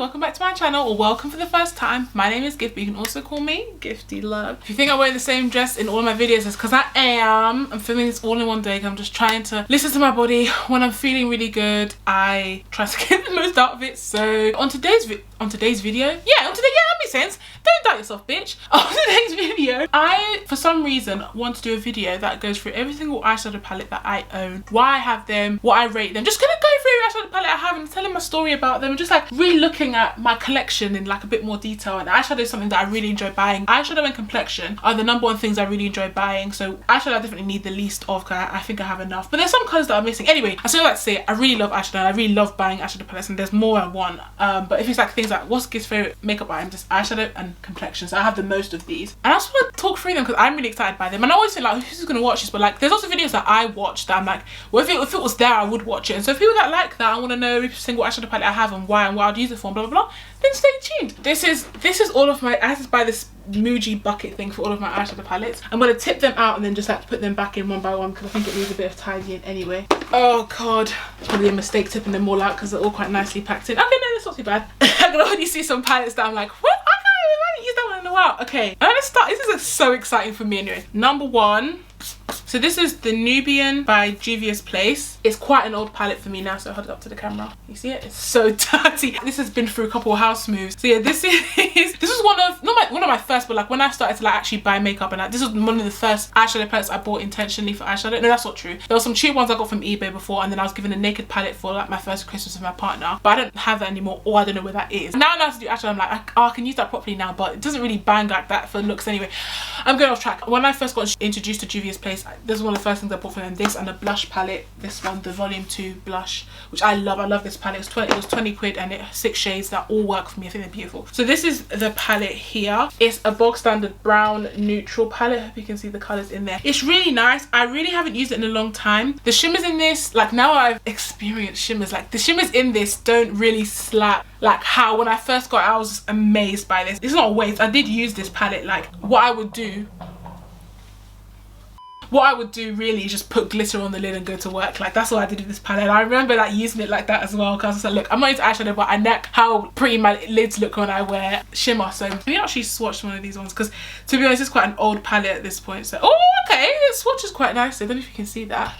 welcome back to my channel, or welcome for the first time. My name is Giftee. You can also call me Giftee Love. If you think I'm wearing the same dress in all of my videos, it's because I am. I'm filming this all in one day. I'm just trying to listen to my body. When I'm feeling really good, I try to get the most out of it. So on today's video, that makes sense. Don't doubt yourself, bitch. On today's video, I, for some reason, want to do a video that goes through every single eyeshadow palette that I own, why I have them, what I rate them. Just gonna go through every eyeshadow palette I have and telling my story about them, and just like really looking at my collection in like a bit more detail. And eyeshadow is something that I really enjoy buying. Eyeshadow and complexion are the #1 things I really enjoy buying. So eyeshadow I definitely need the least of, because I think I have enough. But there's some colours that are missing. Anyway, I still like to say I really love eyeshadow and I really love buying eyeshadow palettes, and there's more I want. But if it's like things like what's Gift's favourite makeup item, just eyeshadow and complexion. So I have the most of these. And I just want to talk through them because I'm really excited by them. And I always think like, who's gonna watch this? But like there's also videos that I watch that I'm like, well, if it was there, I would watch it. And so if people that like that, I want to know every single eyeshadow palette I have and why and what I'd use it for, and blah blah blah, then stay tuned. This is all of my, I had to buy this Muji bucket thing for all of my eyeshadow palettes. I'm going to tip them out and then just like to put them back in one by one because I think it needs a bit of tidying anyway. Oh god, it's probably a mistake tipping them all out because they're all quite nicely packed in. Okay, no, that's not too bad. I can already see some palettes that I'm like, what? I haven't used that one in a while. Okay, let's start. This is so exciting for me anyway. #1. So this is the Nubian by Juvia's Place. It's quite an old palette for me now, so hold it up to the camera. You see it? It's so dirty. This has been through a couple of house moves. So yeah, this is one of one of my first, but like when I started to like actually buy makeup, and like, this was one of the first eyeshadow palettes I bought intentionally for eyeshadow. No, that's not true. There were some cheap ones I got from eBay before, and then I was given a naked palette for like my first Christmas with my partner, but I don't have that anymore, or I don't know where that is. Now I know how to do eyeshadow. I'm like, oh, I can use that properly now, but it doesn't really bang like that for looks anyway. I'm going off track. When I first got introduced to Juvia's Place, this is one of the first things I bought for them. This and a blush palette. This one, the Volume 2 blush, which I love. I love this palette. It was 20 quid and it's 6 shades that all work for me. I think they're beautiful. So this is the palette here. It's a bog standard brown neutral palette. I hope you can see the colours in there. It's really nice. I really haven't used it in a long time. The shimmers in this, like now I've experienced shimmers, like the shimmers in this don't really slap like how when I first got it, I was amazed by this. It's not a waste. I did use this palette. Like what I would do really is just put glitter on the lid and go to work. Like that's what I did with this palette. And I remember like using it like that as well, because I was like, look, I'm not into eyeshadow, but I know how pretty my lids look when I wear shimmer. So we actually swatched one of these ones, because to be honest, it's quite an old palette at this point. So oh, okay, it swatches quite nicely. I don't know if you can see that.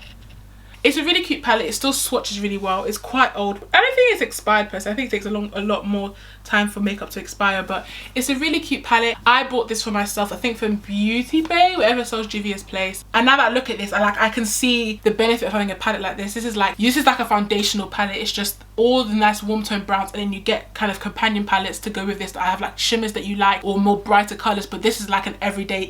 It's a really cute palette. It still swatches really well. It's quite old. I don't think it's expired per se. I think it takes a lot more time for makeup to expire, but it's a really cute palette. I bought this for myself, I think from Beauty Bay, wherever sells Juvia's Place. And now that I look at this, I can see the benefit of having a palette like this. This is like a foundational palette. It's just all the nice warm tone browns, and then you get kind of companion palettes to go with this that I have like shimmers that you like or more brighter colors, but this is like an everyday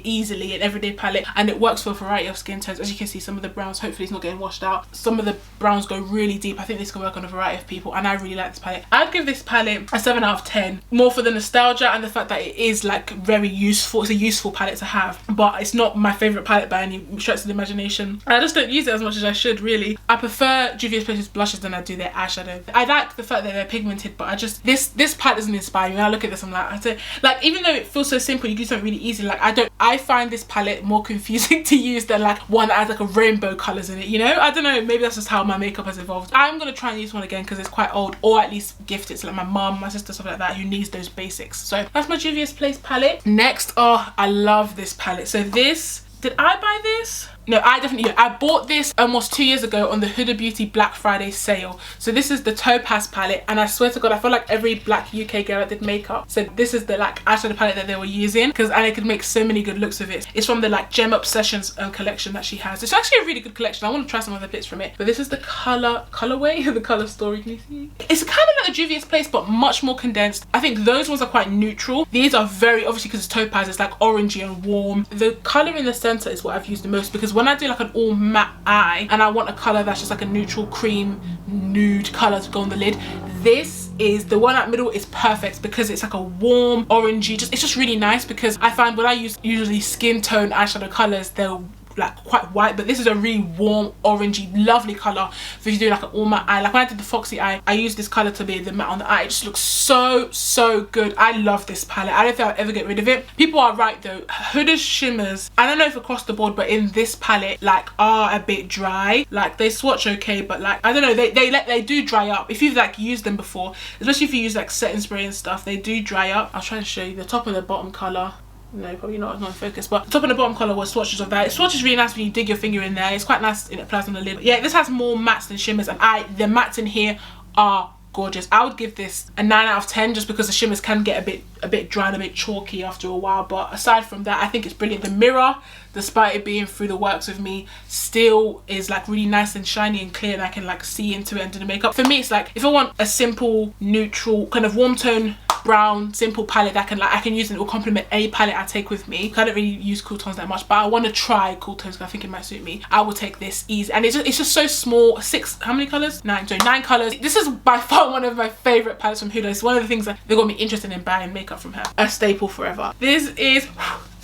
palette, and it works for a variety of skin tones. As you can see, some of the browns, hopefully it's not getting washed out. Some of the browns go really deep. I think this can work on a variety of people, and I really like this palette. I'd give this palette a 7 out of 10, more for the nostalgia and the fact that it is like very useful. It's a useful palette to have, but it's not my favorite palette by any stretch of the imagination. I just don't use it as much as I should, really. I prefer Juvia's Place's blushes than I do their eyeshadow. I like the fact that they're pigmented, but I just this palette doesn't inspire me. When I look at this, I'm like even though it feels so simple, you do something really easy. Like I find this palette more confusing to use than like one that has like a rainbow colours in it, you know? I don't know, maybe that's just how my makeup has evolved. I'm gonna try and use one again because it's quite old, or at least gift it to like my mum, my sister, stuff like that, who needs those basics. So that's my Juvia's Place palette. Next, oh, I love this palette. So this, did I buy this? No, I definitely did. I bought this almost 2 years ago on the Huda Beauty Black Friday sale. So this is the Topaz palette, and I swear to God, I feel like every black UK girl that did makeup said this is the like eyeshadow palette that they were using, because I could make so many good looks with it. It's from the like Gem Obsessions collection that she has. It's actually a really good collection. I want to try some of the bits from it. But this is the colorway, the color story. Can you see? It's kind of like a Juvia's Place, but much more condensed. I think those ones are quite neutral. These are very, obviously because it's Topaz, it's like orangey and warm. The color in the center is what I've used the most, because when I do like an all matte eye and I want a color that's just like a neutral cream nude color to go on the lid, this is the one at middle is perfect because it's like a warm orangey, it's just really nice, because I find when I use usually skin tone eyeshadow colors, they're like quite white, but this is a really warm orangey lovely color for you to do like an all matte eye. Like when I did the Foxy eye, I used this color to be the matte on the eye. It just looks so good. I love this palette. I don't think I'll ever get rid of it. People are right though, Huda's shimmers, I don't know if across the board, but in this palette like are a bit dry. Like they swatch okay, but like I don't know, they do dry up if you've like used them before, especially if you use like setting spray and stuff. They do dry up. I'll try to show you the top and the bottom color. No, probably not, it's not in focus, but the top and the bottom color was swatches of that. It swatches really nice when you dig your finger in there. It's quite nice, it applies on the lid. But yeah, this has more mattes than shimmers, and the mattes in here are gorgeous. I would give this a 9 out of 10 just because the shimmers can get a bit dry and a bit chalky after a while, but aside from that, I think it's brilliant. The mirror, despite it being through the works with me, still is like really nice and shiny and clear, and I can like see into it and do the makeup. For me, it's like if I want a simple neutral kind of warm tone brown simple palette that I can use and it will complement any palette I take with me. I don't really use cool tones that much, but I want to try cool tones because I think it might suit me. I will take this easy, and it's just so small. How many colors? 9 colors. This is by far one of my favorite palettes from Huda. It's one of the things that got me interested in buying makeup from her. A staple forever. This is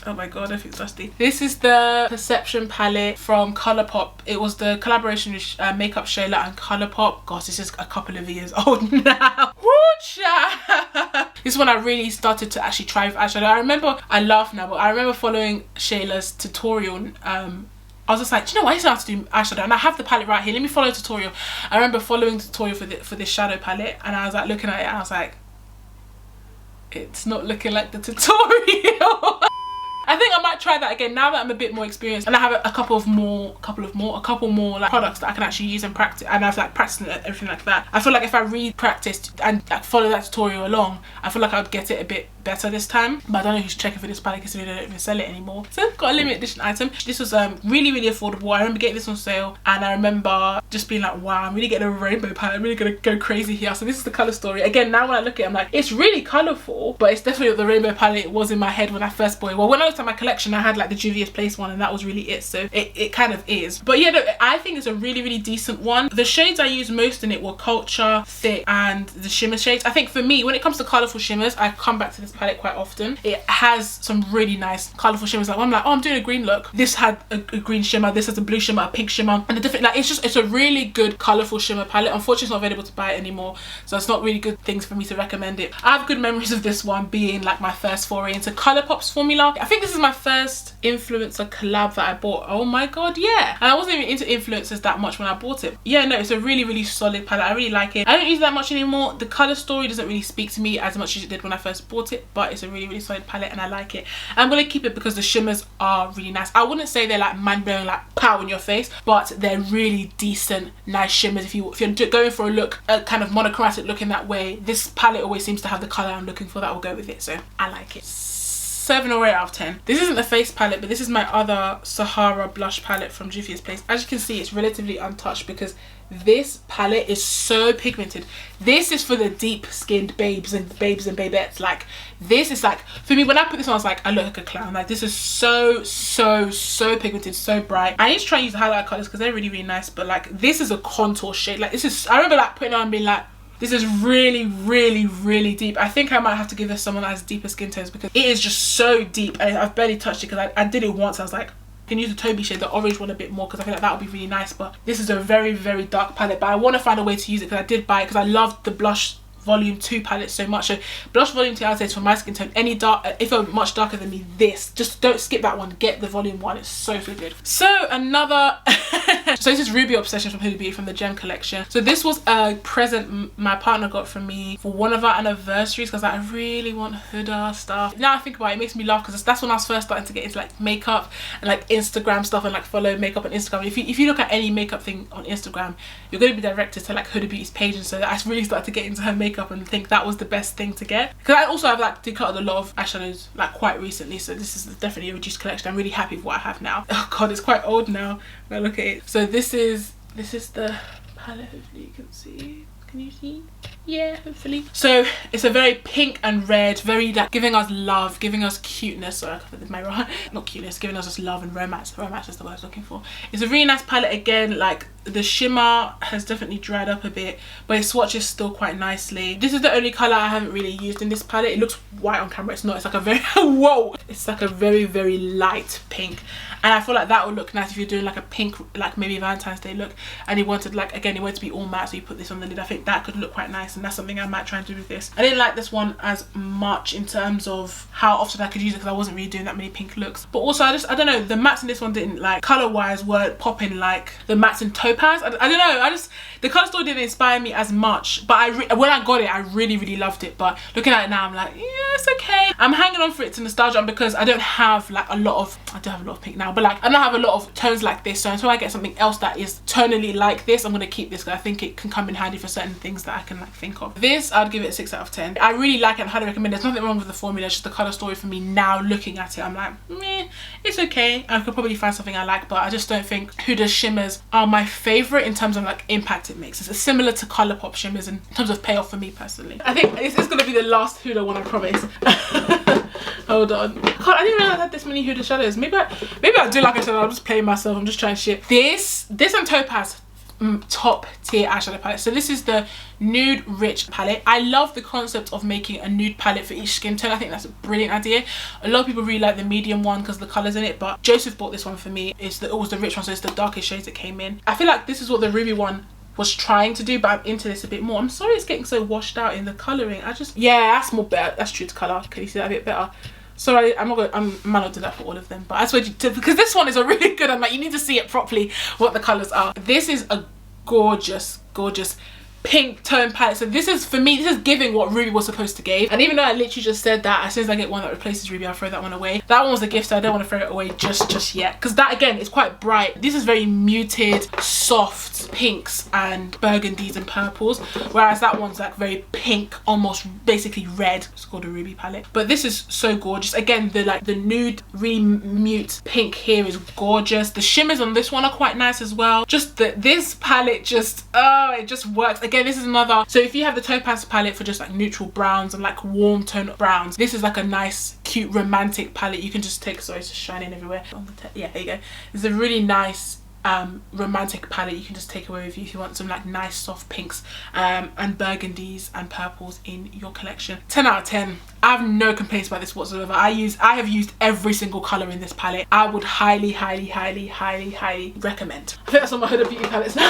oh my god, I think it's dusty. This is the Perception palette from Colourpop. It was the collaboration with Makeup Shayla and Colourpop. Gosh, this is a couple of years old now. This one I really started to actually try with eyeshadow. I remember, I laugh now, but I remember following Shayla's tutorial. I was just like, do you know what, I used to have to do eyeshadow, and I have the palette right here. Let me follow a tutorial. I remember following the tutorial for this shadow palette, and I was like looking at it, and I was like, it's not looking like the tutorial. I think I might try that again now that I'm a bit more experienced and I have a couple more like products that I can actually use and practice, and I've like practiced everything like that. I feel like if I re-practiced and like follow that tutorial along, I feel like I would get it a bit better this time. But I don't know who's checking for this palette because they don't even sell it anymore. So I've got a limited edition item. This was really affordable. I remember getting this on sale, and I remember just being like, wow, I'm really getting a rainbow palette. I'm really gonna go crazy here. So this is the color story. Again, now when I look at it, I'm like, it's really colorful, but it's definitely what the rainbow palette was in my head when I first bought it. Well, when I looked at my collection, I had like the Juvia's Place one, and that was really it. So it kind of is. But yeah, no, I think it's a really decent one. The shades I used most in it were Culture, Thick, and the shimmer shades. I think for me, when it comes to colorful shimmers, I come back to this palette quite often. It has some really nice colorful shimmers. Like when I'm like, oh, I'm doing a green look, this had a green shimmer, this has a blue shimmer, a pink shimmer, and the different, like it's a really good colorful shimmer palette. Unfortunately, it's not available to buy it anymore, so it's not really good things for me to recommend it. I have good memories of this one being like my first foray into Colourpop's formula. I think this is my first influencer collab that I bought. Oh my god, yeah. And I wasn't even into influencers that much when I bought it. Yeah, no, it's a really solid palette. I really like it. I don't use it that much anymore. The color story doesn't really speak to me as much as it did when I first bought it, but it's a really solid palette and I like it. I'm gonna keep it because the shimmers are really nice. I wouldn't say they're like mind-blowing, like pow in your face, but they're really decent, nice shimmers. If you're going for a look, a kind of monochromatic look in that way, this palette always seems to have the color I'm looking for that will go with it, so I like it. 7 or 8 out of 10. This isn't the face palette, but this is my other Sahara blush palette from Juvia's Place. As you can see, it's relatively untouched because this palette is so pigmented. This is for the deep skinned babes and babettes. Like this is like, for me, when I put this on, I was like, I look like a clown. Like this is so pigmented, so bright. I need to try and use the highlight colors because they're really nice, but like this is a contour shade. Like this is, I remember like putting it on and being like, this is really deep. I think I might have to give this someone that has deeper skin tones because it is just so deep. I've barely touched it because I did it once. I was like, I can use the Toby shade, the orange one, a bit more because I feel like that would be really nice. But this is a very dark palette, but I want to find a way to use it because I did buy it because I loved the blush volume 2 palette so much. So blush volume 2, I would say, is for my skin tone. Any dark, if you're much darker than me, this, just don't skip that one, get the volume 1. It's so good. So another so this is Ruby Obsession from Huda Beauty from the Gem collection. So this was a present my partner got from me for one of our anniversaries because I really want Huda stuff. Now I think about it, it makes me laugh because that's when I was first starting to get into like makeup and like Instagram stuff and like follow makeup on Instagram. If you look at any makeup thing on Instagram, you're going to be directed to like Huda Beauty's page, and so I really started to get into her makeup and think that was the best thing to get. Because I also have like decluttered a lot of eyeshadows like quite recently, so this is definitely a reduced collection. I'm really happy with what I have now. Oh god, it's quite old now when I look at it. So this is the palette. Hopefully you can see. Can you see? Yeah, hopefully. So it's a very pink and red, very like giving us love, giving us cuteness. Sorry, I covered my not cuteness, giving us just love and romance. Romance is the word I was looking for. It's a really nice palette again. Like the shimmer has definitely dried up a bit, but it swatches still quite nicely. This is the only colour I haven't really used in this palette. It looks white on camera, it's not. It's like a very whoa, it's like a very, very light pink, and I feel like that would look nice if you're doing like a pink, like maybe Valentine's Day look, and you wanted, like, again, you want it to be all matte, so you put this on the lid. I think that could look quite nice, and that's something I might try and do with this. I didn't like this one as much in terms of how often I could use it, because I wasn't really doing that many pink looks. But also I don't know, the mattes in this one didn't, like, colour wise weren't popping like the mattes in Topaz. I don't know, the colour store didn't inspire me as much, but when I got it I really loved it. But looking at it now I'm like, yeah, it's okay. I'm hanging on for it to nostalgia because I don't have like I do have a lot of pink now, but like I don't have a lot of tones like this, so until I get something else that is tonally like this, I'm gonna keep this because I think it can come in handy for certain things that I can like think of. This I'd give it a 6 out of 10. I really like it and highly recommend it. There's nothing wrong with the formula, it's just the colour story for me now. Looking at it I'm like, meh, it's okay. I could probably find something I like, but I just don't think Huda shimmers are my favourite in terms of like impact it makes. It's similar to Colourpop shimmers in terms of payoff for me personally. I think this is gonna be the last Huda one, I promise. Hold on. God, I didn't realize I had this many Huda shadows. Maybe I do, like I said, I'll just play myself. I'm just trying shit. This and Topaz, top tier eyeshadow palette. So this is the Nude Rich palette. I love the concept of making a nude palette for each skin tone. I think that's a brilliant idea. A lot of people really like the medium one because the colours in it, but Joseph bought this one for me. It was the rich one, so it's the darkest shades that came in. I feel like this is what the Ruby one was trying to do, but I'm into this a bit more. I'm sorry it's getting so washed out in the colouring. Yeah, that's more better. That's true to colour. Can you see that a bit better? Sorry, I might not do that for all of them, but I swear because this one is a really good. I'm like, you need to see it properly what the colours are. This is a gorgeous pink tone palette. So this is, for me, this is giving what Ruby was supposed to give. And even though I literally just said that as soon as I get one that replaces Ruby, I'll throw that one away. That one was a gift, so I don't want to throw it away just yet, because that again is quite bright. This is very muted, soft pinks and burgundies and purples, whereas that one's like very pink, almost basically red. It's called a Ruby palette, but this is so gorgeous. Again, the nude really mute pink here is gorgeous. The shimmers on this one are quite nice as well. Just this palette just, oh, it just works. Again, this is another, so if you have the Topaz palette for just like neutral browns and like warm tone browns, this is like a nice cute romantic palette. You can just take, sorry, it's just shining everywhere on the yeah, there you go. It's a really nice romantic palette you can just take away with you if you want some like nice soft pinks and burgundies and purples in your collection. 10 out of 10. I have no complaints about this whatsoever. I have used every single colour in this palette. I would highly recommend. I think that's on my Huda Beauty palettes now.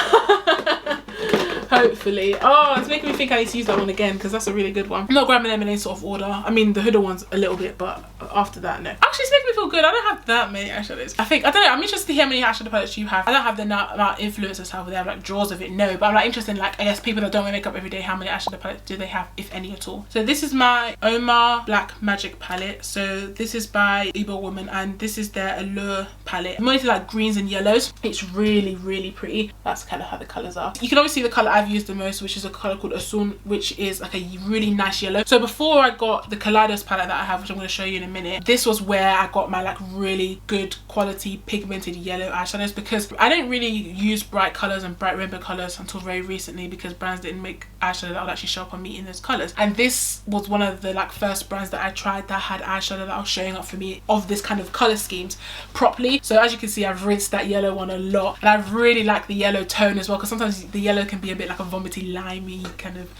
Hopefully. Oh, it's making me think I need to use that one again because that's a really good one. I'm not grabbing them in any sort of order. I mean, the Huda one's a little bit, but after that, no. Actually, it's making me feel good. I don't have that many eyeshadows. I don't know, I'm interested to hear how many eyeshadow palettes you have. I don't have the amount influencers have where they have like drawers of it, no, but I'm like interested in like, I guess people that don't wear makeup every day, how many eyeshadow palettes do they have, if any at all. So this is my Omar Black Magic palette. So this is by Igbo Woman and this is their Allure palette. I'm mostly like greens and yellows. It's really pretty. That's kind of how the colours are. You can always see the colour I've used the most, which is a colour called Asun, which is like a really nice yellow. So before I got the Kaleidos palette that I have, which I'm going to show you in a minute, this was where I got my like really good quality pigmented yellow eyeshadows, because I didn't really use bright colours and bright rainbow colours until very recently because brands didn't make eyeshadow that would actually show up on me in those colours. And this was one of the like first brands that I tried that had eyeshadow that was showing up for me of this kind of colour schemes properly. So as you can see, I've rinsed that yellow one a lot, and I really like the yellow tone as well, because sometimes the yellow can be a bit like a vomity limey kind of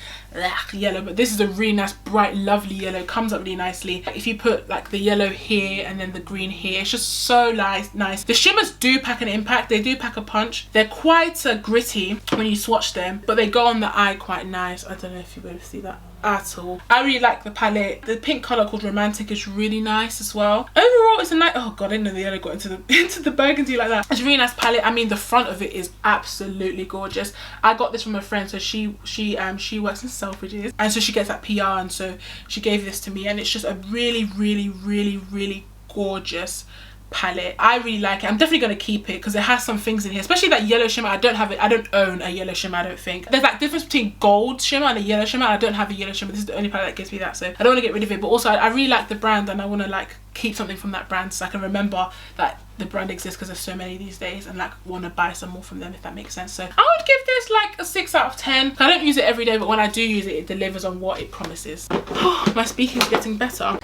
yellow, but this is a really nice bright lovely yellow. Comes up really nicely. If you put like the yellow here and then the green here, it's just so nice. The shimmers do pack an impact, they do pack a punch. They're quite gritty when you swatch them, but they go on the eye quite nice. I don't know if you'll be able to see that at all. I really like the palette. The pink colour called Romantic is really nice as well. Overall, it's a nice, oh god, I didn't know the yellow got into the burgundy like that. It's a really nice palette. I mean, the front of it is absolutely gorgeous. I got this from a friend, so she works in Selfridges, and so she gets that PR, and so she gave this to me, and it's just a really gorgeous palette. I really like it. I'm definitely going to keep it because it has some things in here, especially that yellow shimmer. I don't have it. I don't own a yellow shimmer, I don't think. There's like difference between gold shimmer and a yellow shimmer. I don't have a yellow shimmer. This is the only palette that gives me that, so I don't want to get rid of it. But also I really like the brand, and I want to like keep something from that brand so I can remember that the brand exists, because there's so many these days, and like want to buy some more from them, if that makes sense. So I would give this like a 6 out of 10. I don't use it every day, but when I do use it, it delivers on what it promises. My speaking is getting better.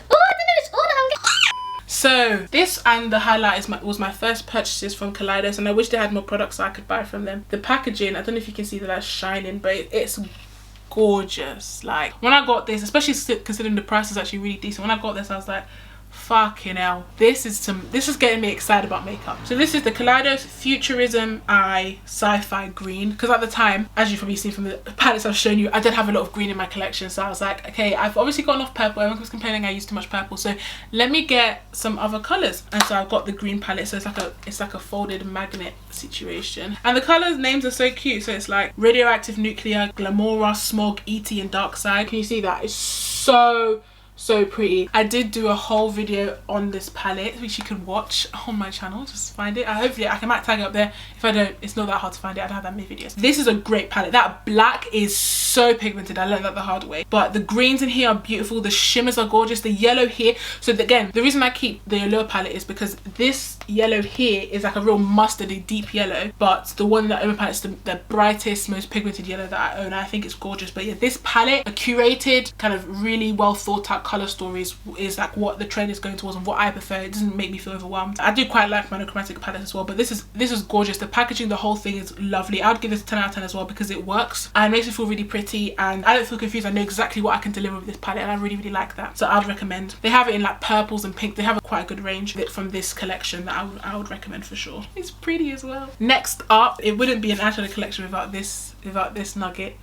So this and the highlight was my first purchases from Kaleidos, and I wish they had more products so I could buy from them. The packaging, I don't know if you can see that that's shining, but it's gorgeous. Like when I got this, especially considering the price is actually really decent, when I got this I was like, fucking hell, this is getting me excited about makeup. So this is the Kaleidos Futurism Eye Sci-Fi Green, because at the time, as you've probably seen from the palettes I've shown you, I did have a lot of green in my collection, so I was like, okay, I've obviously got enough purple. Everyone was complaining I used too much purple, so let me get some other colors. And so I've got the green palette, so it's like a folded magnet situation, and the colors names are so cute. So it's like Radioactive Nuclear, Glamora, Smog, ET, and Dark Side. Can you see that? It's so pretty. I did do a whole video on this palette which you can watch on my channel. Just find it. Hopefully I might tag it up there. If I don't, it's not that hard to find it. I don't have that many videos. This is a great palette. That black is so pigmented. I learned that the hard way, but the greens in here are beautiful. The shimmers are gorgeous. The yellow here, so again, the reason I keep the yellow palette is because this yellow here is like a real mustardy deep yellow, but the one that I own palette is the brightest, most pigmented yellow that I own. I think it's gorgeous. But yeah, this palette, a curated kind of really well thought out color stories, is like what the trend is going towards and what I prefer. It doesn't make me feel overwhelmed. I do quite like monochromatic palettes as well, but this is gorgeous. The packaging, the whole thing is lovely. I would give this a 10 out of 10 as well because it works and it makes me feel really pretty, and I don't feel confused. I know exactly what I can deliver with this palette, and I really like that. So I would recommend. They have it in like purples and pink. They have quite a good range from this collection that I would recommend for sure. It's pretty as well. Next up, it wouldn't be an eyeshadow collection without this nugget.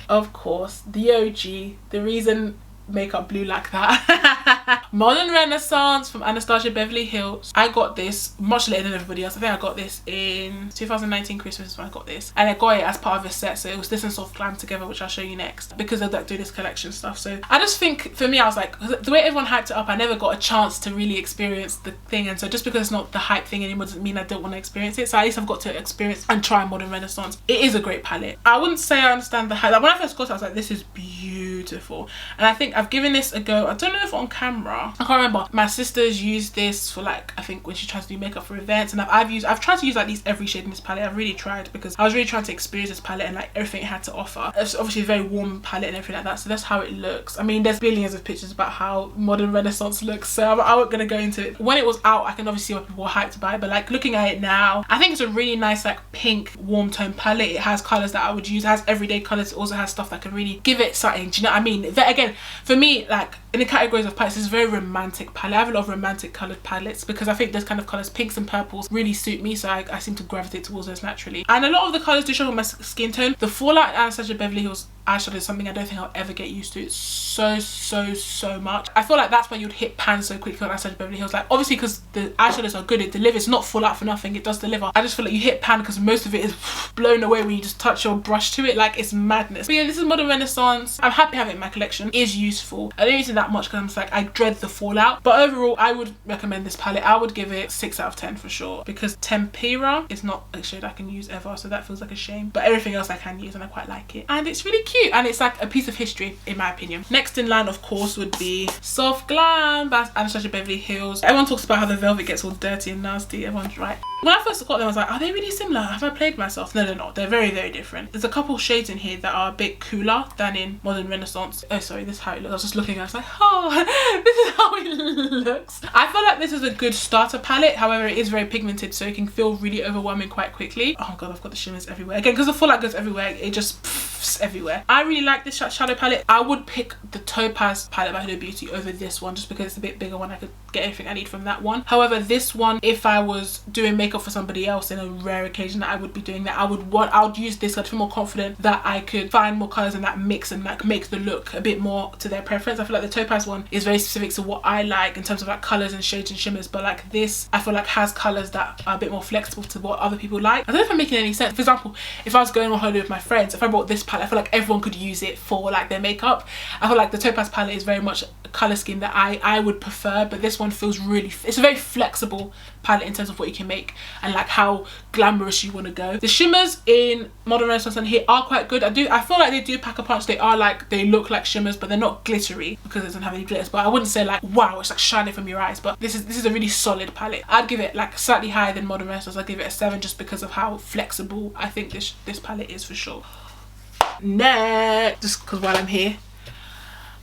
Of course, the OG, the reason makeup blue like that. Modern Renaissance from Anastasia Beverly Hills. I got this much later than everybody else. I think I got this in 2019 Christmas when I got this, and I got it as part of a set, so it was this and Soft Glam together, which I'll show you next, because of that do this collection stuff. So I just think for me, I was like, the way everyone hyped it up, I never got a chance to really experience the thing, and so just because it's not the hype thing anymore doesn't mean I don't want to experience it. So at least I've got to experience and try Modern Renaissance. It is a great palette. I wouldn't say I understand the hype. Like when I first got it, I was like, this is beautiful, and I think I've given this a go. I don't know if on camera, I can't remember. My sisters used this for like, I think when she tries to do makeup for events, and I've tried to use like these every shade in this palette. I've really tried because I was really trying to experience this palette and like everything it had to offer. It's obviously a very warm palette and everything like that, so that's how it looks. I mean, there's billions of pictures about how Modern Renaissance looks, so I'm not gonna go into it. When it was out, I can obviously see what people were hyped about it, but like looking at it now, I think it's a really nice like pink warm tone palette. It has colors that I would use. It has everyday colors. It also has stuff that can really give it something. Do you know what I mean? But again, for me, like in the categories of palettes, it's a very romantic palette. I have a lot of romantic coloured palettes because I think those kind of colours, pinks and purples, really suit me, so I seem to gravitate towards those naturally. And a lot of the colours do show up my skin tone. The Fallout Anastasia Beverly Hills eyeshadow is something I don't think I'll ever get used to. It's so much. I feel like that's why you'd hit pan so quickly on Anastasia Beverly Hills. Like obviously because the eyeshadows are good, it delivers. It's not Fallout for nothing, it does deliver. I just feel like you hit pan because most of it is blown away when you just touch your brush to it. Like it's madness. But yeah, this is Modern Renaissance. I'm happy having it in my collection. It is useful. I don't use it that much because I'm just like, I dread the fallout, but overall I would recommend this palette. I would give it 6 out of 10 for sure, because Tempera is not a shade I can use ever, so that feels like a shame, but everything else I can use and I quite like it, and it's really cute, and it's like a piece of history in my opinion. Next in line of course would be Soft Glam by Anastasia Beverly Hills. Everyone talks about how the velvet gets all dirty and nasty. Everyone's right. When I first got them I was like, are they really similar? Have I played myself? No, they're not. They're very different. There's a couple shades in here that are a bit cooler than in Modern Renaissance. Oh sorry, this is how it looks. I was just looking, I was like, oh, this is how it looks. I feel like this is a good starter palette, however it is very pigmented, so it can feel really overwhelming quite quickly. Oh god, I've got the shimmers everywhere. Again, because the fallout goes everywhere, it just pffs everywhere. I really like this shadow palette. I would pick the Topaz palette by Huda Beauty over this one just because it's a bit bigger one. I could get everything I need from that one. However, this one, if I was doing makeup for somebody else in a rare occasion that I would be doing that, I would use this. I'd feel more confident that I could find more colours in that mix and like make the look a bit more to their preference. I feel like the Topaz one is very specific to what I like in terms of like colours and shades and shimmers, but like this I feel like has colours that are a bit more flexible to what other people like. I don't know if I'm making any sense. For example, if I was going on holiday with my friends, if I bought this palette, I feel like everyone could use it for like their makeup. I feel like the Topaz palette is very much a colour scheme that I would prefer, but this one feels really, it's a very flexible palette in terms of what you can make and like how glamorous you want to go. The shimmers in Modern Renaissance and here are quite good. I feel like they do pack a punch. They are like, they look like shimmers, but they're not glittery because it doesn't have any glitters. But I wouldn't say like, wow, it's like shining from your eyes. But this is a really solid palette. I'd give it like slightly higher than Modern Renaissance. I'd give it a 7 just because of how flexible I think this palette is for sure. Next, just because while I'm here,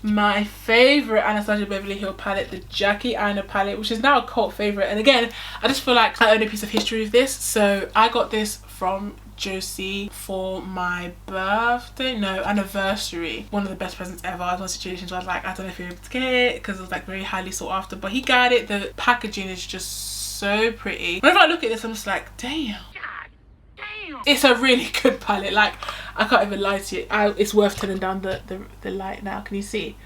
my favorite Anastasia Beverly Hills palette, the Jackie Aina palette, which is now a cult favorite. And again, I just feel like I own a piece of history with this. So I got this from Josie for my birthday, no, anniversary. One of the best presents ever. I was in situations where I was like, I don't know if you're able to get it because it was like very highly sought after, but he got it. The packaging is just so pretty. Whenever I look at this, I'm just like, damn. It's a really good palette. Like, I can't even lie to you. It's worth turning down the light now. Can you see?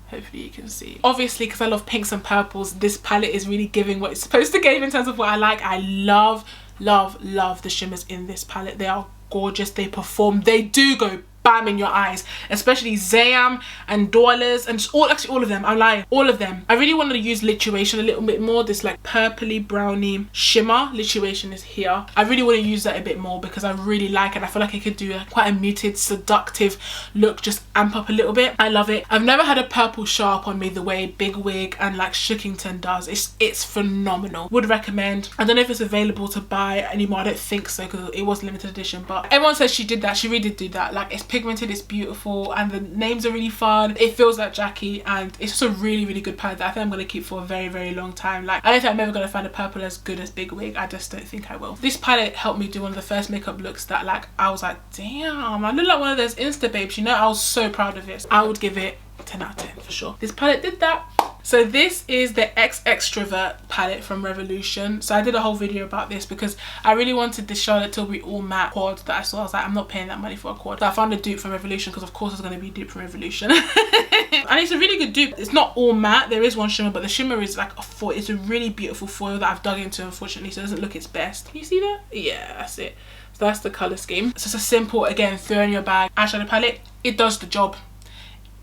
Hopefully you can see. Obviously, because I love pinks and purples, this palette is really giving what it's supposed to give in terms of what I like. I love the shimmers in this palette. They are gorgeous. They perform. They do go bam in your eyes, especially Zayam and Dollars and just actually all of them. I'm lying, all of them. I really wanted to use Lituation a little bit more. This like purpley brownie shimmer Lituation is here. I really want to use that a bit more because I really like it. I feel like I could do quite a muted seductive look, just amp up a little bit. I love it. I've never had a purple show up on me the way Big Wig and like Shookington does. It's phenomenal. Would recommend. I don't know if it's available to buy anymore. I don't think so because it was limited edition, but everyone says she did that. She really did do that. Like, it's pigmented, it's beautiful, and the names are really fun. It feels like Jackie, and it's just a really good palette that I think I'm going to keep for a very long time. Like, I don't think I'm ever going to find a purple as good as Big Wig. I just don't think I will. This palette helped me do one of the first makeup looks that like I was like, damn, I look like one of those Insta babes, you know. I was so proud of it. I would give it 10 out of 10 for sure. This palette did that. So this is the X Extrovert palette from Revolution. So I did a whole video about this because I really wanted the Charlotte Tilbury all matte quad that I saw. I was like, I'm not paying that money for a quad. So I found a dupe from Revolution because of course it's going to be a dupe from Revolution. And it's a really good dupe. It's not all matte. There is one shimmer, but the shimmer is like a foil. It's a really beautiful foil that I've dug into, unfortunately, so it doesn't look its best. Can you see that? Yeah, that's it. So that's the colour scheme. So it's a simple, again, throw in your bag eyeshadow palette. It does the job.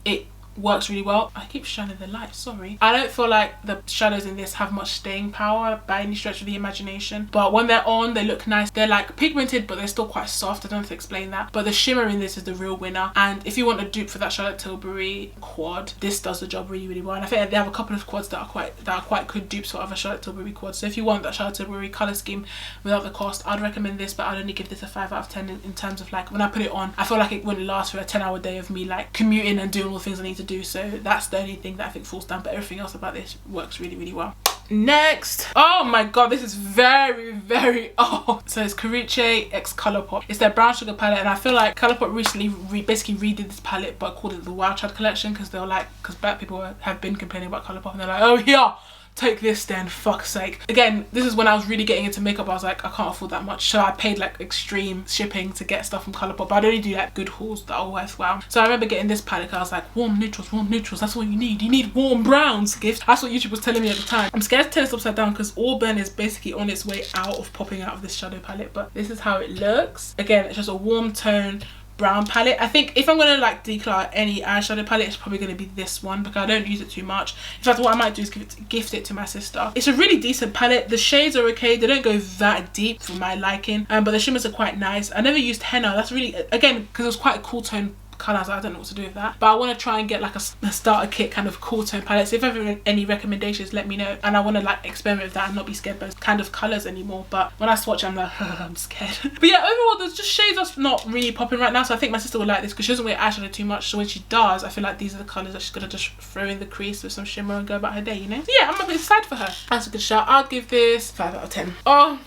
It works really well. I keep shining the light, sorry. I don't feel like the shadows in this have much staying power by any stretch of the imagination, but when they're on, they look nice. They're like pigmented, but they're still quite soft. I don't have to explain that, but the shimmer in this is the real winner. And if you want a dupe for that Charlotte Tilbury quad, this does the job really well. And I think they have a couple of quads that are quite good dupes for other Charlotte Tilbury quads. So if you want that Charlotte Tilbury color scheme without the cost, I'd recommend this, but I'd only give this a 5 out of 10 in terms of like when I put it on, I feel like it wouldn't last for a 10-hour day of me like commuting and doing all the things I need to do. So that's the only thing that I think falls down, but everything else about this works really well. Next, oh my god, this is very old. So it's Carucci x Colourpop. It's their brown sugar palette, and I feel like Colourpop recently basically redid this palette but called it the Wild Child collection because they're like, because black people have been complaining about Colourpop and they're like, oh yeah, take this then, fuck's sake. Again, this is when I was really getting into makeup. I was like, I can't afford that much, so I paid like extreme shipping to get stuff from Colourpop, but I'd only do like good hauls that are worthwhile. So I remember getting this palette. I was like, warm neutrals, that's what you need warm browns. Gift, that's what YouTube was telling me at the time. I'm scared to turn this upside down because Auburn is basically on its way out of popping out of this shadow palette, but this is how it looks. Again, it's just a warm tone brown palette. I think if I'm gonna like declare any eyeshadow palette, it's probably gonna be this one because I don't use it too much. In fact, what I might do is gift it to my sister. It's a really decent palette. The shades are okay. They don't go that deep for my liking, but the shimmers are quite nice. I never used henna. That's really, again, because it was quite a cool tone colours. I don't know what to do with that, but I want to try and get like a starter kit kind of cool tone palette. So if ever any recommendations, let me know, and I want to like experiment with that and not be scared by those kind of colours anymore. But when I swatch, I'm like, I'm scared. But yeah, overall there's just shades that's not really popping right now, so I think my sister would like this because she doesn't wear eyeshadow too much, so when she does, I feel like these are the colours that she's gonna just throw in the crease with some shimmer and go about her day, you know. So yeah, I'm a bit excited for her. That's a good shout. I'll give this 5 out of 10. Oh,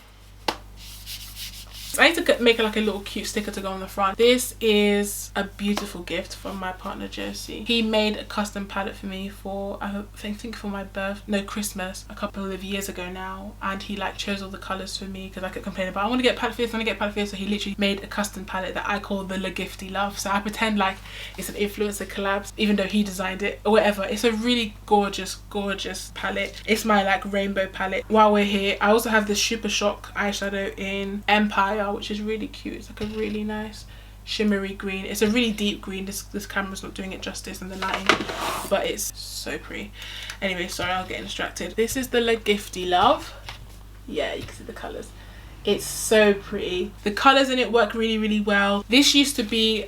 I need to make like a little cute sticker to go on the front. This is a beautiful gift from my partner Josie. He made a custom palette for me for, I think for my Christmas a couple of years ago now, and he like chose all the colours for me because I kept complaining about I want to get a palette for this, I want to get a palette for this, so he literally made a custom palette that I call the Giftee Love. So I pretend like it's an influencer collab even though he designed it or whatever. It's a really gorgeous palette. It's my like rainbow palette. While we're here, I also have this Super Shock eyeshadow in Empire, which is really cute. It's like a really nice shimmery green. It's a really deep green. This camera's not doing it justice and the lighting, but it's so pretty. Anyway, sorry, I'll get distracted. This is the Giftee Love. Yeah, you can see the colours. It's so pretty. The colours in it work really well. This used to be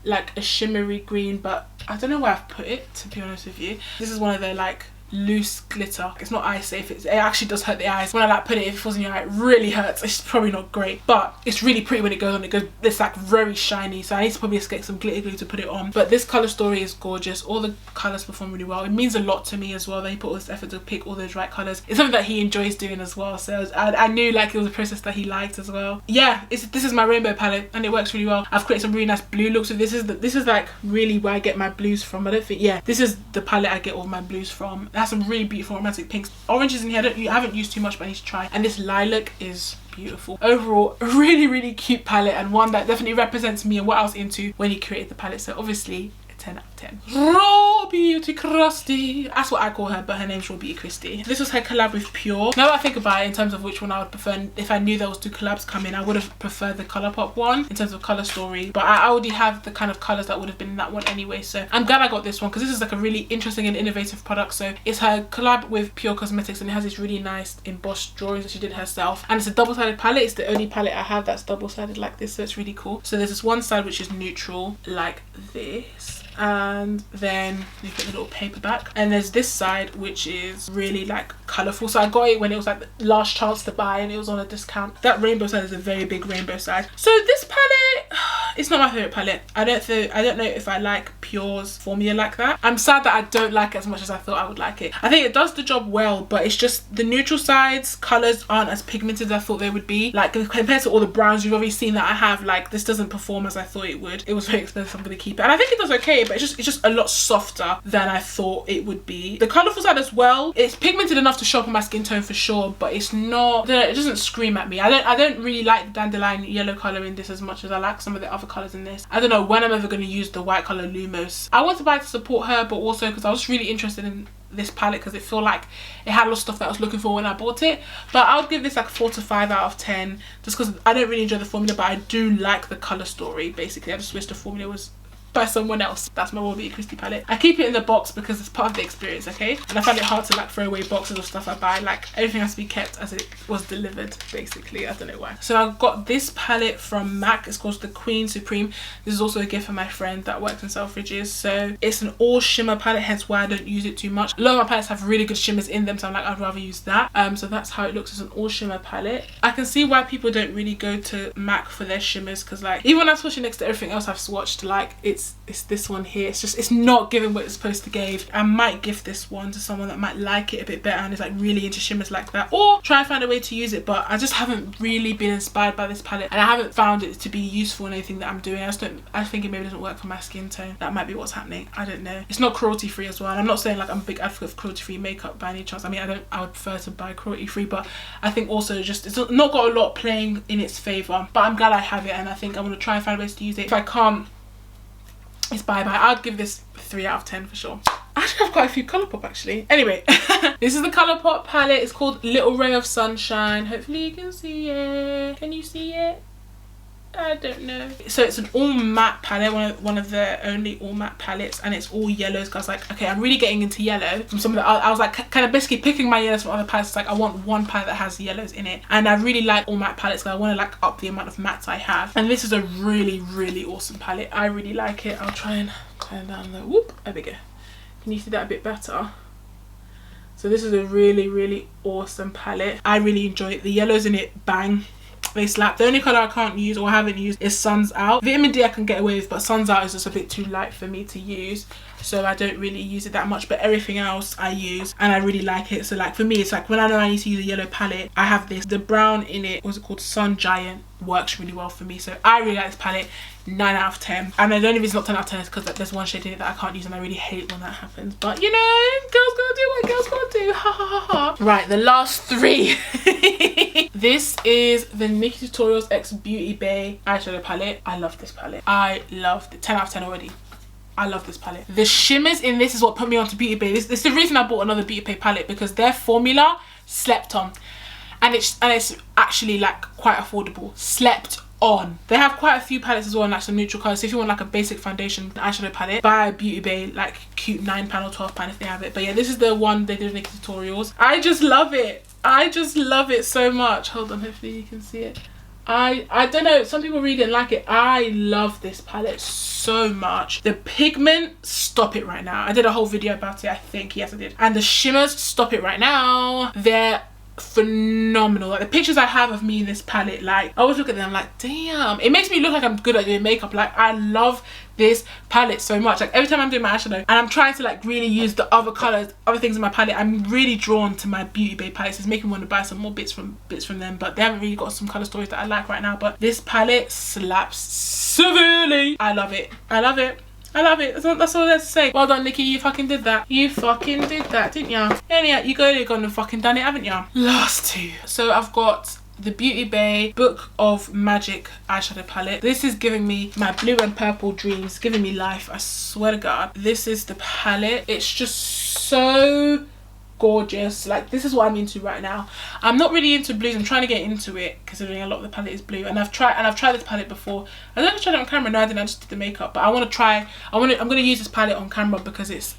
like a shimmery green, but I don't know where I've put it, to be honest with you. This is one of the like loose glitter. It's not eye safe. It actually does hurt the eyes. When I like put it, if it falls in your eye, it really hurts. It's probably not great, but it's really pretty when it goes on. It's like very shiny, so I need to probably just get some glitter glue to put it on. But this colour story is gorgeous. All the colours perform really well. It means a lot to me as well that he put all this effort to pick all those right colours. It's something that he enjoys doing as well, so I knew like it was a process that he liked as well. Yeah, this is my rainbow palette and it works really well. I've created some really nice blue looks with this. This is like really where I get my blues from. I don't think, yeah, this is the palette I get all my blues from. It has some really beautiful romantic pinks. Oranges in here I haven't used too much, but I need to try. And this lilac is beautiful. Overall, a really cute palette, and one that definitely represents me and what I was into when he created the palette. So obviously 10 out of 10. Raw Beauty Christie. That's what I call her, but her name's Raw Beauty Christie. This was her collab with Pure. Now that I think about it, in terms of which one I would prefer, if I knew there was 2 collabs coming, I would have preferred the Colourpop one in terms of colour story. But I already have the kind of colours that would have been in that one anyway. So I'm glad I got this one because this is like a really interesting and innovative product. So it's her collab with Pure Cosmetics, and it has these really nice embossed drawings that she did herself. And it's a double-sided palette. It's the only palette I have that's double-sided like this, so it's really cool. So there's this one side which is neutral like this, and then you put the little paper back, and there's this side which is really like colourful. So I got it when it was like the last chance to buy and it was on a discount. That rainbow side is a very big rainbow side. So this palette, it's not my favourite palette. I don't know if I like Pure's formula like that. I'm sad that I don't like it as much as I thought I would like it. I think it does the job well, but it's just the neutral sides colours aren't as pigmented as I thought they would be. Like compared to all the browns you've already seen that I have, like this doesn't perform as I thought it would. It was very expensive, I'm gonna keep it. And I think it does okay, but it's just a lot softer than I thought it would be. The colourful side as well, it's pigmented enough to show up on my skin tone for sure, but it's not, it doesn't scream at me. I don't really like the dandelion yellow colour in this as much as I like some of the other colours in this. I don't know when I'm ever going to use the white colour Lumos. I want to buy it to support her, but also because I was really interested in this palette because it felt like it had a lot of stuff that I was looking for when I bought it. But I would give this like 4 to 5 out of 10 just because I don't really enjoy the formula, but I do like the colour story. Basically I just wish the formula was by someone else. That's my Raw Beauty Christie palette. I keep it in the box because it's part of the experience, okay? And I find it hard to like throw away boxes of stuff I buy. Like everything has to be kept as it was delivered, basically. I don't know why. So I got this palette from MAC. It's called the Queen Supreme. This is also a gift from my friend that works in Selfridges. So it's an all shimmer palette, hence why I don't use it too much. A lot of my palettes have really good shimmers in them, so I'm like, I'd rather use that. So that's how it looks as an all shimmer palette. I can see why people don't really go to MAC for their shimmers, because like even when I swatch it next to everything else I've swatched, like it's this one here, it's not giving what it's supposed to give. I might gift this one to someone that might like it a bit better and is like really into shimmers like that, or try and find a way to use it. But I just haven't really been inspired by this palette, and I haven't found it to be useful in anything that I'm doing. I think it maybe doesn't work for my skin tone. That might be what's happening. I don't know. It's not cruelty free as well, and I'm not saying like I'm a big advocate of cruelty free makeup by any chance. I mean, I would prefer to buy cruelty free, but I think also just it's not got a lot playing in its favour. But I'm glad I have it, and I think I'm going to try and find ways to use it. If I can't, it's bye bye. I'd give this 3 out of 10 for sure. I actually have quite a few Colourpop actually. Anyway, this is the Colourpop palette. It's called Little Ray of Sunshine. Hopefully you can see it. Can you see it? I don't know. So it's an all matte palette, one of the only all matte palettes, and it's all yellows. Cause like, okay, I'm really getting into yellow from some of the, I was like kind of basically picking my yellows from other palettes. It's like I want one palette that has yellows in it, and I really like all matte palettes because I want to like up the amount of mattes I have. And this is a really awesome palette. I really like it. I'll try and turn down the whoop. There we go. Can you see that a bit better? So this is a really awesome palette. I really enjoy it. The yellows in it bang. They slap. The only colour I can't use or haven't used is Sun's Out. Vitamin D I can get away with, but Sun's Out is just a bit too light for me to use, so I don't really use it that much. But everything else I use and I really like it. So like for me, it's like when I know I need to use a yellow palette, I have this. The brown in it, what's it called, Sun Giant, works really well for me. So I really like this palette. 9 out of 10. And the only reason it's not 10 out of 10 is because there's one shade in it that I can't use, and I really hate when that happens. But you know, girls gotta do what girls gotta do. Ha ha ha ha. Right, the last 3. This is the Nikkie Tutorials X Beauty Bay eyeshadow palette. I love this palette. I loved it. 10 out of 10 already. I love this palette. The shimmers in this is what put me onto Beauty Bay. This is the reason I bought another Beauty Bay palette, because their formula slept on, and it's actually like quite affordable. Slept on. They have quite a few palettes as well, and like some neutral colours. So if you want like a basic foundation eyeshadow palette, buy Beauty Bay, like cute £9 or £12 if they have it. But yeah, this is the one they did in Nikkie Tutorials. I just love it. I just love it so much. Hold on, hopefully you can see it. I don't know, some people really didn't like it. I love this palette so much. The pigment, stop it right now. I did a whole video about it, I think. Yes, I did. And the shimmers, stop it right now. They're phenomenal. Like the pictures I have of me in this palette, like I always look at them like, damn, it makes me look like I'm good at doing makeup. Like I love this palette so much. Like every time I'm doing my eyeshadow and I'm trying to like really use the other colors, other things in my palette, I'm really drawn to my Beauty Bay palettes. It's making me want to buy some more bits from them, but they haven't really got some color stories that I like right now. But this palette slaps severely. I love it. I love it. I love it. That's all there's to say. Well done, Nikki. You fucking did that. You fucking did that, didn't ya? Anyhow, you gone and fucking done it, haven't ya? Last two. So I've got the Beauty Bay Book of Magic eyeshadow palette. This is giving me my blue and purple dreams, giving me life. I swear to God. This is the palette. It's just so gorgeous. Like this is what I'm into right now. I'm not really into blues. I'm trying to get into it considering a lot of the palette is blue, and I've tried this palette before. I don't know if I tried it on camera. No, I didn't. I just did the makeup, but I want to try. I'm gonna use this palette on camera because it's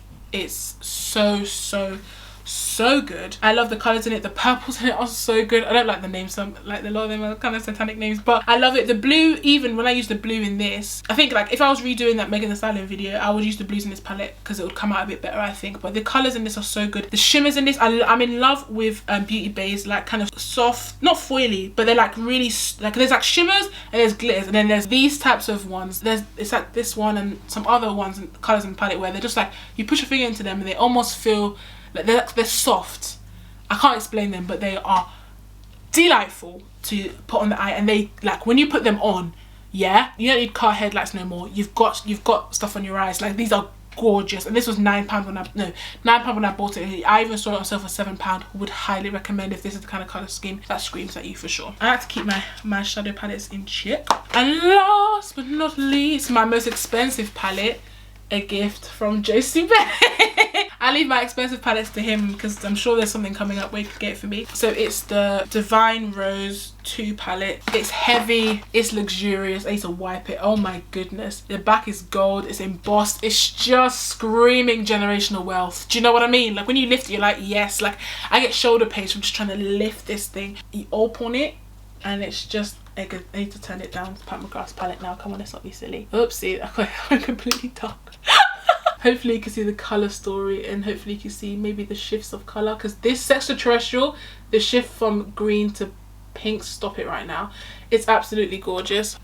so good. I love the colors in it. The purples in it are so good. I don't like the names, some like a lot of them are kind of satanic names, but I love it. The blue, even when I use the blue in this, I think like if I was redoing that Megan Thee Stallion video, I would use the blues in this palette because it would come out a bit better, I think. But the colors in this are so good. The shimmers in this, I'm in love with Beauty Bay's like kind of soft, not foily, but they're like really like, there's like shimmers and there's glitters, and then there's these types of ones. It's like this one and some other ones and colors in the palette where they're just like you push your finger into them and they almost feel like they're soft. I can't explain them, but they are delightful to put on the eye, and they like when you put them on, yeah, you don't need car headlights no more. You've got stuff on your eyes. Like these are gorgeous, and this was £9 when I bought it. I even saw it on sale for £7. Would highly recommend if this is the kind of color scheme that screams at you for sure. I like to keep my shadow palettes in check. And last but not least, my most expensive palette, a gift from Josie Bay. I leave my expensive palettes to him because I'm sure there's something coming up where he could get it for me. So it's the Divine Rose 2 palette. It's heavy, it's luxurious. I need to wipe it. Oh my goodness. The back is gold, it's embossed. It's just screaming generational wealth. Do you know what I mean? Like when you lift it, you're like, yes. Like I get shoulder pains from just trying to lift this thing. You open it and it's just, I need to turn it down. It's Pat McGrath's palette now. Come on, let's not be silly. Oopsie, I went completely dark. Hopefully you can see the color story, and hopefully you can see maybe the shifts of color, because this Extraterrestrial, the shift from green to pink, stop it right now. It's absolutely gorgeous.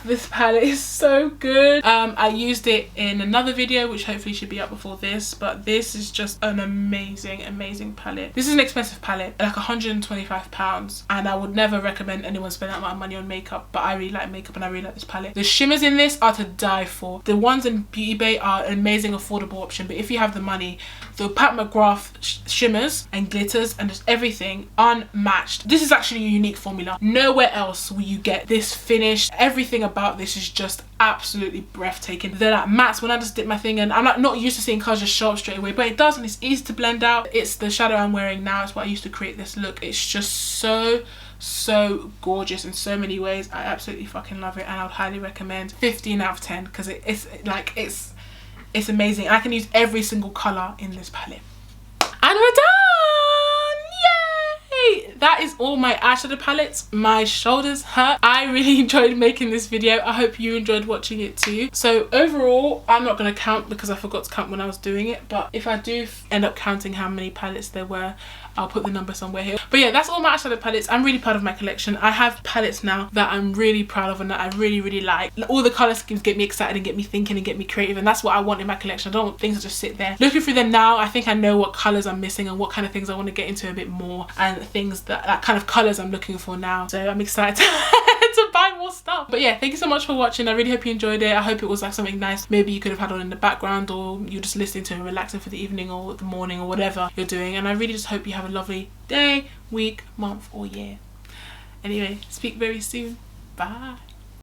This palette is so good. I used it in another video which hopefully should be up before this, but this is just an amazing palette. This is an expensive palette, like £125, and I would never recommend anyone spend that amount of money on makeup, but I really like makeup and I really like this palette. The shimmers in this are to die for. The ones in Beauty Bay are an amazing affordable option, but if you have the money, the Pat McGrath shimmers and glitters and just everything unmatched. This is actually a unique formula. Nowhere else will you get this finish. Everything about this is just absolutely breathtaking. They're like mattes. When I just dip my thing in, I'm like not used to seeing colours just show up straight away, but it does, and it's easy to blend out. It's the shadow I'm wearing now. It's what I used to create this look. It's just so gorgeous in so many ways. I absolutely fucking love it, and I would highly recommend. 15 out of 10 because it's amazing. I can use every single colour in this palette. And we're done! Yay! That is all my eyeshadow palettes. My shoulders hurt. I really enjoyed making this video. I hope you enjoyed watching it too. So overall, I'm not going to count because I forgot to count when I was doing it. But if I do end up counting how many palettes there were, I'll put the number somewhere here. But yeah, that's all my eyeshadow palettes. I'm really proud of my collection. I have palettes now that I'm really proud of and that I really like. All the colour schemes get me excited and get me thinking and get me creative, and that's what I want in my collection. I don't want things to just sit there. Looking through them now, I think I know what colours I'm missing and what kind of things I want to get into a bit more, and things that kind of colours I'm looking for now. So I'm excited to buy more stuff. But yeah, thank you so much for watching. I really hope you enjoyed it. I hope it was like something nice maybe you could have had on in the background, or you're just listening to it relaxing for the evening or the morning or whatever you're doing. And I really just hope you have a lovely day, week, month or year. Anyway, speak very soon. Bye.